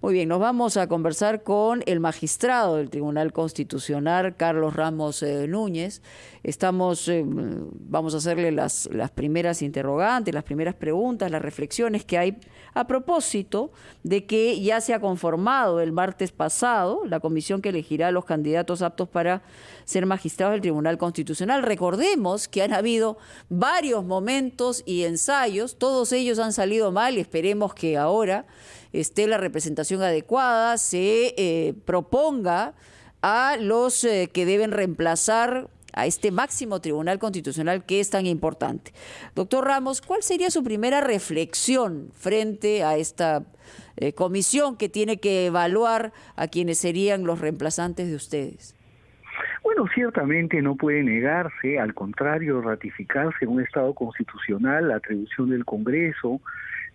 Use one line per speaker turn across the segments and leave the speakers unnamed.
Muy bien, nos vamos a conversar con el magistrado del Tribunal Constitucional, Carlos Ramos Núñez. Vamos a hacerle las primeras interrogantes, las primeras preguntas, las reflexiones que hay a propósito de que ya se ha conformado el martes pasado la comisión que elegirá a los candidatos aptos para ser magistrados del Tribunal Constitucional. Recordemos que han habido varios momentos y ensayos, todos ellos han salido mal y esperemos que ahora esté la representación adecuada, se proponga a los que deben reemplazar a este máximo tribunal constitucional que es tan importante. Doctor Ramos, ¿cuál sería su primera reflexión frente a esta comisión que tiene que evaluar a quienes serían los reemplazantes de ustedes?
Bueno, ciertamente no puede negarse, al contrario, ratificarse en un Estado constitucional la atribución del Congreso,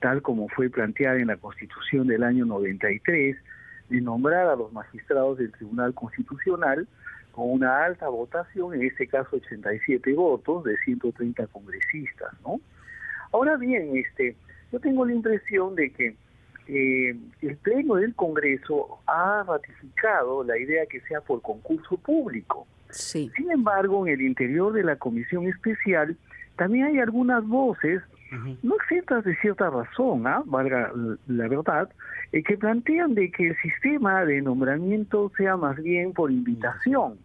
tal como fue planteada en la Constitución del año 93, de nombrar a los magistrados del Tribunal Constitucional con una alta votación, en este caso 87 votos de 130 congresistas, ¿no? Ahora bien, yo tengo la impresión de que el Pleno del Congreso ha ratificado la idea que sea por concurso público.
Sí.
Sin embargo, en el interior de la Comisión Especial también hay algunas voces no exentas de cierta razón, valga la verdad, que plantean de que el sistema de nombramiento sea más bien por invitación,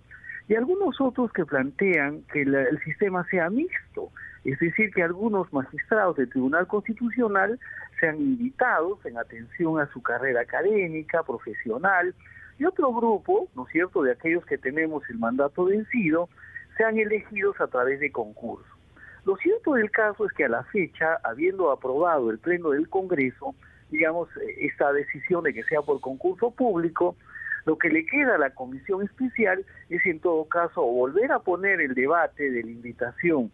y algunos otros que plantean que el sistema sea mixto, es decir, que algunos magistrados del Tribunal Constitucional sean invitados en atención a su carrera académica, profesional, y otro grupo, ¿no es cierto?, de aquellos que tenemos el mandato vencido, sean elegidos a través de concurso. Lo cierto del caso es que a la fecha, habiendo aprobado el Pleno del Congreso, digamos, esta decisión de que sea por concurso público, lo que le queda a la Comisión Especial es en todo caso volver a poner el debate de la invitación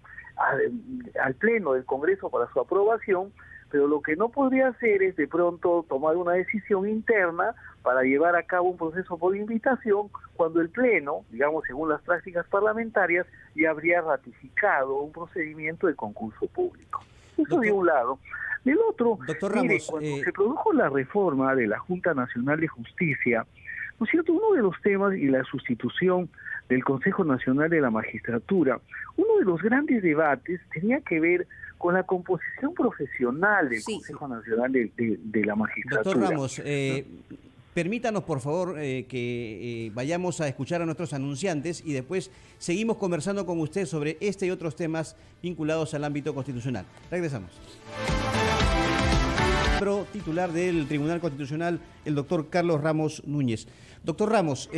al Pleno del Congreso para su aprobación, pero lo que no podría hacer es de pronto tomar una decisión interna para llevar a cabo un proceso por invitación cuando el Pleno, digamos según las prácticas parlamentarias, ya habría ratificado un procedimiento de concurso público. Eso de un lado. Del otro,
doctor
mire,
Ramos,
cuando se produjo la reforma de la Junta Nacional de Justicia, ¿no es cierto?, uno de los temas y la sustitución del Consejo Nacional de la Magistratura, uno de los grandes debates tenía que ver con la composición profesional del Consejo Nacional de la Magistratura.
Doctor Ramos, permítanos por favor que vayamos a escuchar a nuestros anunciantes y después seguimos conversando con usted sobre este y otros temas vinculados al ámbito constitucional. Regresamos. Titular del Tribunal Constitucional, el doctor Carlos Ramos Núñez. Doctor Ramos,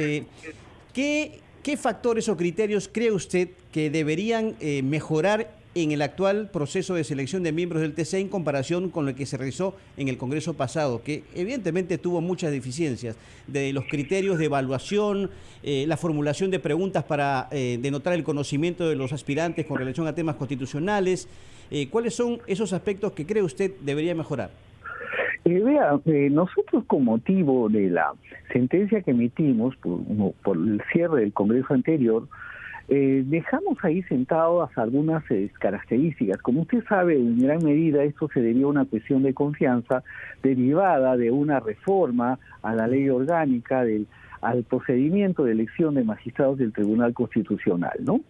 ¿qué factores o criterios cree usted que deberían mejorar en el actual proceso de selección de miembros del TC en comparación con lo que se realizó en el Congreso pasado, que evidentemente tuvo muchas deficiencias, de los criterios de evaluación, la formulación de preguntas para denotar el conocimiento de los aspirantes con relación a temas constitucionales? ¿Cuáles son esos aspectos que cree usted debería mejorar?
Nosotros con motivo de la sentencia que emitimos por el cierre del Congreso anterior, dejamos ahí sentadas algunas características. Como usted sabe, en gran medida esto se debió a una cuestión de confianza derivada de una reforma a la ley orgánica al procedimiento de elección de magistrados del Tribunal Constitucional, ¿no?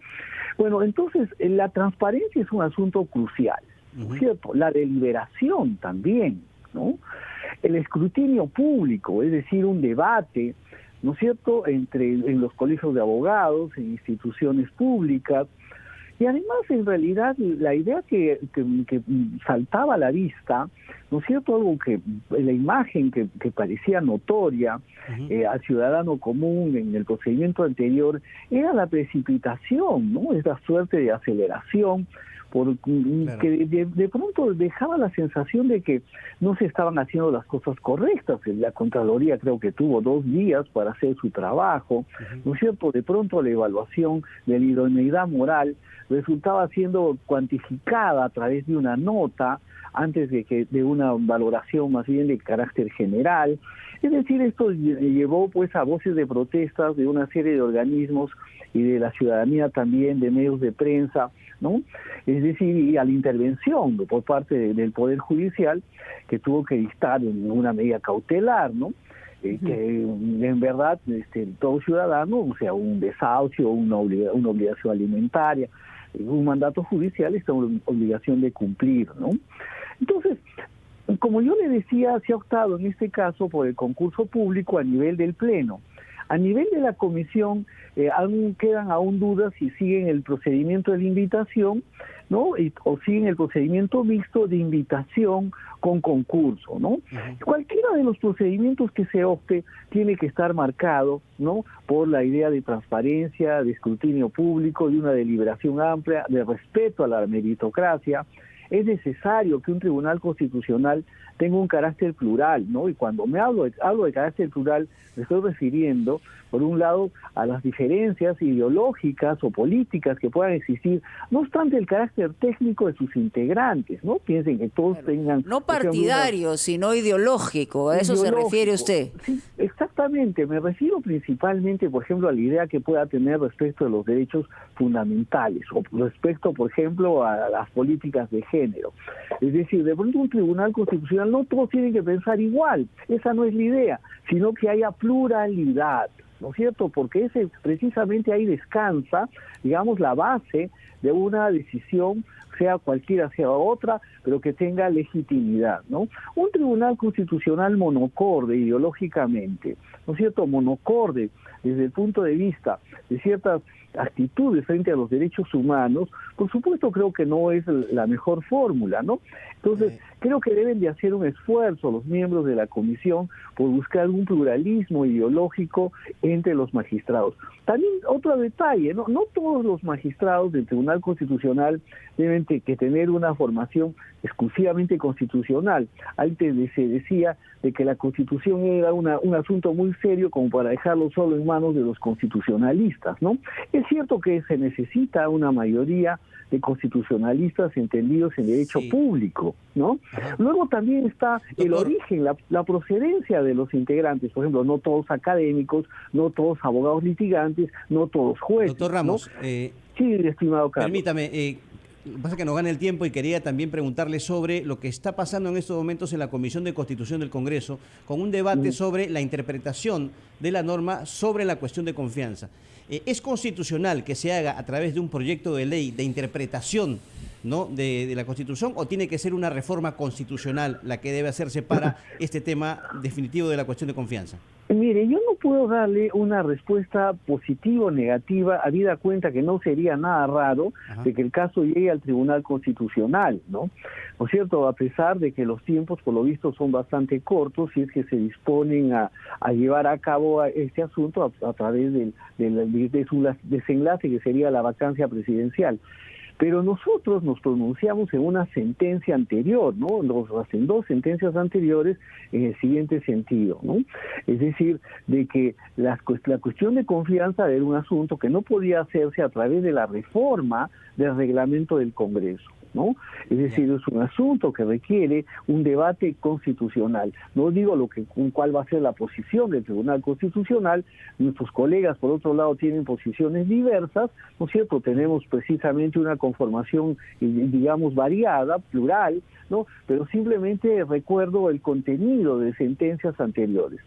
Bueno, entonces la transparencia es un asunto crucial, ¿no es cierto? La deliberación también, ¿no? El escrutinio público, es decir, un debate, ¿no es cierto?, en los colegios de abogados, en instituciones públicas, y además, en realidad, la idea que saltaba a la vista, ¿no es cierto?, algo que, la imagen que parecía notoria al ciudadano común en el procedimiento anterior, era la precipitación, ¿no?, esa suerte de aceleración, que de pronto dejaba la sensación de que no se estaban haciendo las cosas correctas. La Contraloría creo que tuvo 2 días para hacer su trabajo, ¿no es cierto? De pronto la evaluación de la idoneidad moral resultaba siendo cuantificada a través de una nota antes de una valoración más bien de carácter general. Es decir, esto llevó pues a voces de protestas de una serie de organismos y de la ciudadanía también, de medios de prensa, ¿no? Es decir, y a la intervención por parte del Poder Judicial, que tuvo que dictar una medida cautelar, ¿no? Que en verdad todo ciudadano, o sea, un desahucio, una obligación alimentaria, un mandato judicial es una obligación de cumplir, ¿no? Entonces, como yo le decía, se ha optado en este caso por el concurso público a nivel del Pleno. A nivel de la comisión quedan aún dudas si siguen el procedimiento de la invitación, ¿no? O siguen el procedimiento mixto de invitación con concurso, ¿no? Cualquiera de los procedimientos que se opte tiene que estar marcado, ¿no? Por la idea de transparencia, de escrutinio público, de una deliberación amplia, de respeto a la meritocracia. Es necesario que un tribunal constitucional tenga un carácter plural, ¿no? Y cuando hablo de carácter plural, me estoy refiriendo, por un lado, a las diferencias ideológicas o políticas que puedan existir, no obstante el carácter técnico de sus integrantes, ¿no? Piensen que todos tengan...
No partidario, sino ideológico, ¿a eso se refiere usted?
Sí, exactamente, me refiero principalmente, por ejemplo, a la idea que pueda tener respecto de los derechos fundamentales, o respecto, por ejemplo, a las políticas de género. Es decir, de pronto un tribunal constitucional no todos tienen que pensar igual, esa no es la idea, sino que haya pluralidad, ¿no es cierto? Porque precisamente ahí descansa, digamos, la base de una decisión, sea cualquiera sea otra, pero que tenga legitimidad, ¿no? Un tribunal constitucional monocorde ideológicamente, ¿no es cierto? Monocorde desde el punto de vista de ciertas actitudes frente a los derechos humanos, por supuesto creo que no es la mejor fórmula, ¿no? Entonces, creo que deben de hacer un esfuerzo los miembros de la comisión por buscar un pluralismo ideológico entre los magistrados. También otro detalle, ¿no? No todos los magistrados del Tribunal Constitucional deben que tener una formación exclusivamente constitucional. Antes se decía de que la Constitución era un asunto muy serio como para dejarlo solo en manos de los constitucionalistas, ¿no? Es cierto que se necesita una mayoría de constitucionalistas entendidos en derecho público, ¿no? Luego también está el origen, la procedencia de los integrantes, por ejemplo, no todos académicos, no todos abogados litigantes, no todos jueces.
Doctor Ramos,
¿no? Sí, estimado Carlos.
Permítame, pasa que nos gana el tiempo y quería también preguntarle sobre lo que está pasando en estos momentos en la Comisión de Constitución del Congreso, con un debate sobre la interpretación de la norma sobre la cuestión de confianza. ¿Es constitucional que se haga a través de un proyecto de ley de interpretación, ¿no?, de la Constitución, o tiene que ser una reforma constitucional la que debe hacerse para este tema definitivo de la cuestión de confianza?
Mire, yo no puedo darle una respuesta positiva o negativa, habida cuenta que no sería nada raro de que el caso llegue al Tribunal Constitucional, ¿no? ¿No es cierto? A pesar de que los tiempos, por lo visto, son bastante cortos, si es que se disponen a llevar a cabo este asunto a través de su desenlace, que sería la vacancia presidencial. Pero nosotros nos pronunciamos en una sentencia anterior, ¿no? En dos sentencias anteriores en el siguiente sentido, ¿no? Es decir, de que la cuestión de confianza era un asunto que no podía hacerse a través de la reforma del reglamento del Congreso, ¿no? Es decir, es un asunto que requiere un debate constitucional. No digo cuál va a ser la posición del Tribunal Constitucional. Nuestros colegas, por otro lado, tienen posiciones diversas, ¿no es cierto? Tenemos precisamente una conformación, digamos, variada, plural, ¿no? Pero simplemente recuerdo el contenido de sentencias anteriores.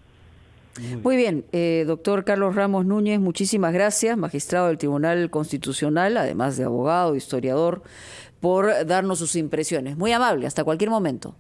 Muy bien, doctor Carlos Ramos Núñez, muchísimas gracias, magistrado del Tribunal Constitucional, además de abogado, historiador, por darnos sus impresiones. Muy amable, hasta cualquier momento.